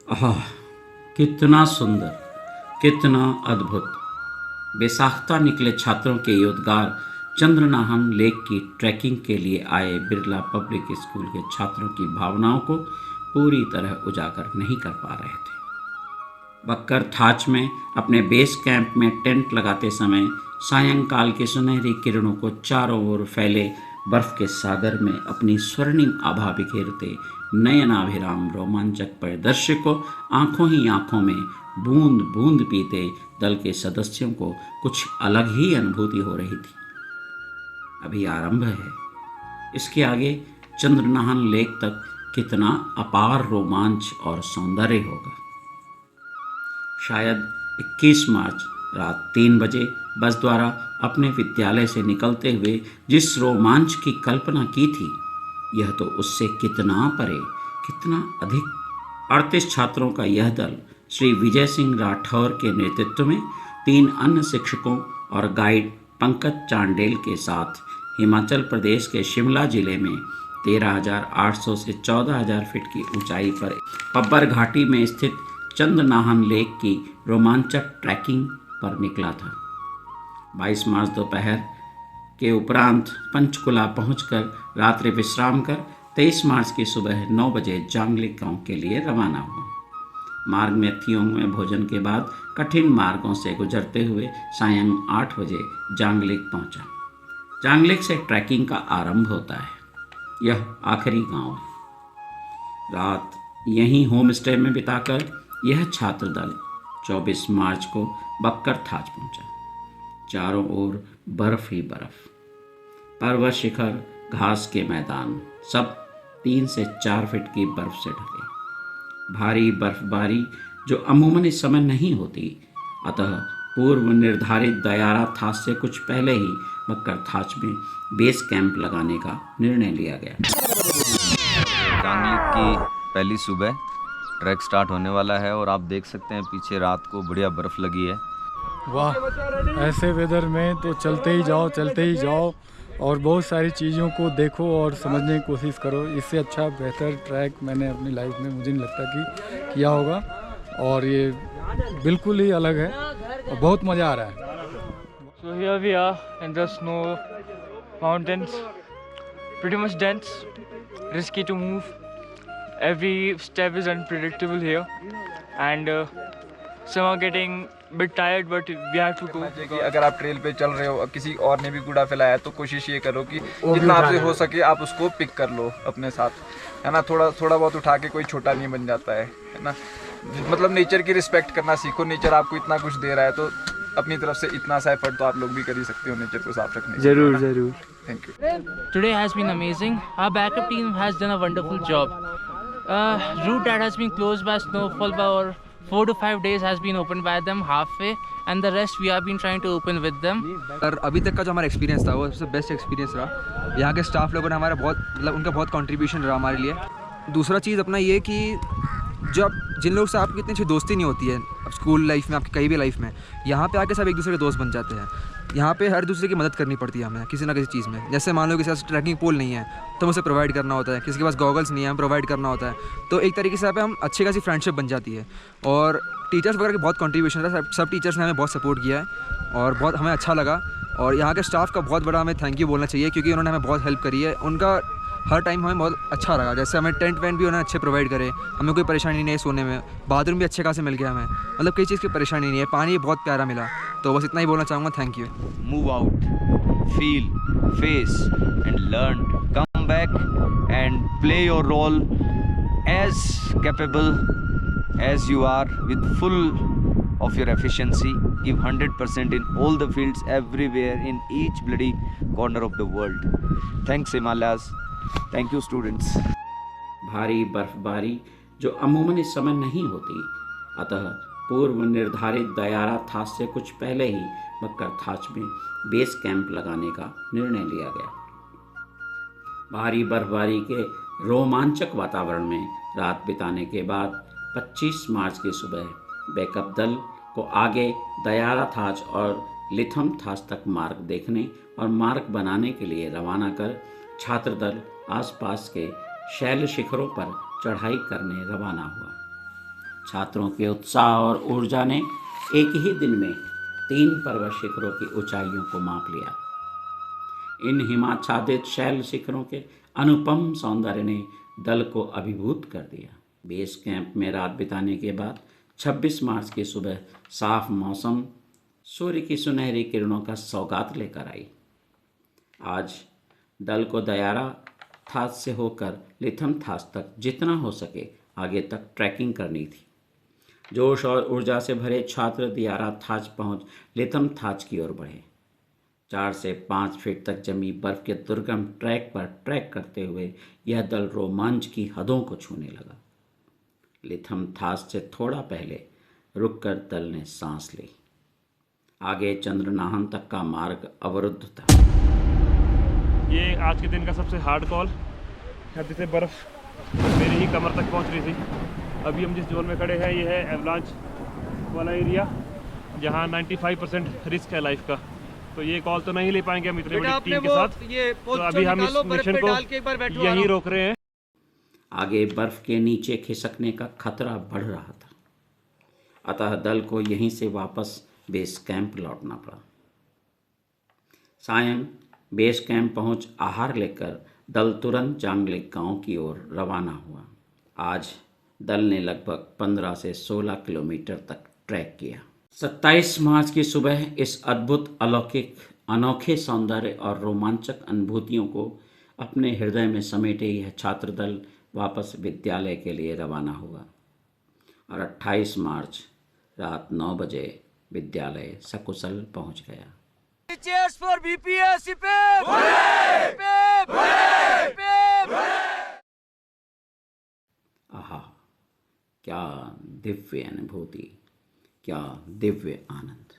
आह, कितना सुंदर, कितना अद्भुत। बेसाख्ता निकले छात्रों के योद्गार चंद्रनाहन लेक की ट्रैकिंग के लिए आए बिरला पब्लिक स्कूल के छात्रों की भावनाओं को पूरी तरह उजागर नहीं कर पा रहे थे। बक्कर थाच में अपने बेस कैंप में टेंट लगाते समय सायंकाल की सुनहरी किरणों को चारों ओर फैले बर्फ के सागर में अपनी स्वर्णिम आभा बिखेरते नयनाभिराम रोमांचक परिदृश्य को आंखों ही आंखों में बूंद बूंद पीते दल के सदस्यों को कुछ अलग ही अनुभूति हो रही थी। अभी आरंभ है, इसके आगे चंद्रनाहन लेक तक कितना अपार रोमांच और सौंदर्य होगा। शायद 21 मार्च रात 3 बजे बस द्वारा अपने विद्यालय से निकलते हुए जिस रोमांच की कल्पना की थी, यह तो उससे कितना परे, कितना अधिक। 38 छात्रों का यह दल श्री विजय सिंह राठौर के नेतृत्व में 3 अन्य शिक्षकों और गाइड पंकज चांडेल के साथ हिमाचल प्रदेश के शिमला जिले में 13,800 से 14,000 फीट की ऊंचाई पर पब्बर घाटी में स्थित चंद्रनाहन लेक की रोमांचक ट्रैकिंग पर निकला था। 22 मार्च दोपहर के उपरांत पंचकुला पहुंचकर रात्रि विश्राम कर 23 मार्च की सुबह 9 बजे जांगलिक गांव के लिए रवाना हुआ। मार्ग में थियोंग में भोजन के बाद कठिन मार्गों से गुजरते हुए सायं 8 बजे जांगलिक पहुंचा। जांगलिक से ट्रैकिंग का आरंभ होता है। यह आखिरी गांव है। रात यहीं होम स्टे में बिताकर यह छात्र दल 24 मार्च को बक्कर थाच पहुंचा। चारों ओर बर्फ ही बर्फ, पर्वत शिखर, घास के मैदान, सब 3 से 4 फीट की बर्फ से ढके। भारी बर्फबारी जो अमूमन इस समय नहीं होती, अतः पूर्व निर्धारित दयारा थाच से कुछ पहले ही बक्कर थाच में बेस कैंप लगाने का निर्णय लिया गया। जांगलिक की पहली सुबह ट्रैक स्टार्ट होने वाला है और आप देख सकते हैं पीछे रात को बढ़िया बर्फ लगी है। वाह, ऐसे वेदर में तो चलते ही जाओ और बहुत सारी चीज़ों को देखो और समझने की कोशिश करो। इससे अच्छा बेहतर ट्रैक मैंने अपनी लाइफ में मुझे नहीं लगता कि किया होगा, और ये बिल्कुल ही अलग है और बहुत मज़ा आ रहा है। So here we are in the snow mountains, pretty much dense, risky to move. Every step is unpredictable here, and some are getting bit tired, but we have to go. कि अगर आप ट्रेल पे चल रहे हो, किसी और ने भी कूड़ा फैलाया तो कोशिश ये करो कि जितना आपसे हो सके आप उसको पिक कर लो अपने साथ, है ना। थोड़ा बहुत उठा के कोई छोटा नहीं बन जाता है ना। मतलब नेचर की रिस्पेक्ट करना सीखो। नेचर आपको इतना कुछ दे रहा है तो अपनी तरफ से इतना सा एफर्ट तो आप लोग भी कर ही सकते हो नेचर को साफ रखने के लिए। जरूर। Thank you. Today has been amazing. Our backup team has done a wonderful job. Route that has been closed by snowfall for 4 to 5 days has been opened by them halfway, and the rest we have been trying to open with them. और अभी तक का जो हमारा experience था वो सबसे best experience रहा। यहाँ के स्टाफ लोगों ने हमारा बहुत उनका बहुत कंट्रीब्यूशन रहा हमारे लिए। दूसरा चीज़ अपना ये कि जो आप जिन लोग से आपकी इतनी अच्छी दोस्ती नहीं होती है अब स्कूल लाइफ में, आपकी कहीं भी लाइफ में, यहाँ पे आके सब एक दूसरे के दोस्त बन जाते हैं। यहाँ पे हर दूसरे की मदद करनी पड़ती है हमें किसी ना किसी चीज़ में। जैसे मान लो किसी के पास ट्रैकिंग पोल नहीं है तो उसे प्रोवाइड करना होता है, किसी के पास गॉगल्स नहीं है हम प्रोवाइड करना होता है। तो एक तरीके से यहाँ पे हम अच्छी खासी फ्रेंडशिप बन जाती है। और टीचर्स वगैरह की बहुत कंट्रीब्यूशन था। सब टीचर्स ने हमें बहुत सपोर्ट किया है और बहुत हमें अच्छा लगा। और यहाँ के स्टाफ का बहुत बड़ा हमें थैंक यू बोलना चाहिए, क्योंकि उन्होंने हमें बहुत हेल्प करी है। उनका हर टाइम हमें बहुत अच्छा लगा। जैसे हमें टेंट वेंट भी उन्होंने अच्छे प्रोवाइड करे, हमें कोई परेशानी नहीं है सोने में। बाथरूम भी अच्छे खासे मिल गया हमें, मतलब किसी चीज़ की परेशानी नहीं है। पानी बहुत प्यारा मिला। तो बस इतना ही बोलना चाहूँगा। Thank you. Move out, feel, face and learn. Come back and play your role as capable as you are with full of your efficiency. Give 100% in all the fields, everywhere, in each bloody corner of the world. Thanks Himalayas. Thank you students. भारी बर्फबारी जो अमूमन इस समय नहीं होती, अतः पूर्व निर्धारित दयारा थाच से कुछ पहले ही बक्कर थाच में बेस कैंप लगाने का निर्णय लिया गया। भारी बर्फबारी के रोमांचक वातावरण में रात बिताने के बाद 25 मार्च की सुबह बैकअप दल को आगे दयारा थाच और लिथम थाच तक मार्ग देखने और मार्ग बनाने के लिए रवाना कर छात्र दल आसपास के शैल शिखरों पर चढ़ाई करने रवाना हुआ। छात्रों के उत्साह और ऊर्जा ने एक ही दिन में 3 पर्वत शिखरों की ऊंचाइयों को माप लिया। इन हिमाच्छादित शैल शिखरों के अनुपम सौंदर्य ने दल को अभिभूत कर दिया। बेस कैंप में रात बिताने के बाद 26 मार्च की सुबह साफ मौसम सूर्य की सुनहरी किरणों का सौगात लेकर आई। आज दल को दयारा थास से होकर लिथम थास तक जितना हो सके आगे तक ट्रैकिंग करनी थी। जोश और ऊर्जा से भरे छात्र दियारा थाच पहुंच लिथम थाच की ओर बढ़े। 4 से 5 फीट तक जमी बर्फ के दुर्गम ट्रैक पर ट्रैक करते हुए यह दल रोमांच की हदों को छूने लगा। लिथम थास से थोड़ा पहले रुककर दल ने सांस ली। आगे चंद्रनाहन तक का मार्ग अवरुद्ध था। ये आज के दिन का सबसे हार्ड कॉल है, जिससे बर्फ़ मेरी ही कमर तक पहुंच रही थी। अभी हम जिस जोन में खड़े हैं ये है एवलांच वाला एरिया, जहां 95% रिस्क है लाइफ का। तो ये कॉल तो नहीं ले पाएंगे हम इतने बड़ी टीम के साथ, तो अभी हम इस मिशन को यहीं रोक रहे हैं। आगे बर्फ के नीचे खिसकने का खतरा बढ़ रहा था, अतः दल को यहीं से वापस बेस कैंप लौटना पड़ा। सायं बेस कैंप पहुंच आहार लेकर दल तुरंत जांगलेक गांव की ओर रवाना हुआ। आज दल ने लगभग 15 से 16 किलोमीटर तक ट्रैक किया। 27 मार्च की सुबह इस अद्भुत अलौकिक अनोखे सौंदर्य और रोमांचक अनुभूतियों को अपने हृदय में समेटे यह छात्र दल वापस विद्यालय के लिए रवाना हुआ और 28 मार्च रात 9 बजे विद्यालय सकुशल पहुंच गया। Cheers for BPS! आहा, क्या दिव्य अनुभूति, क्या दिव्य आनंद।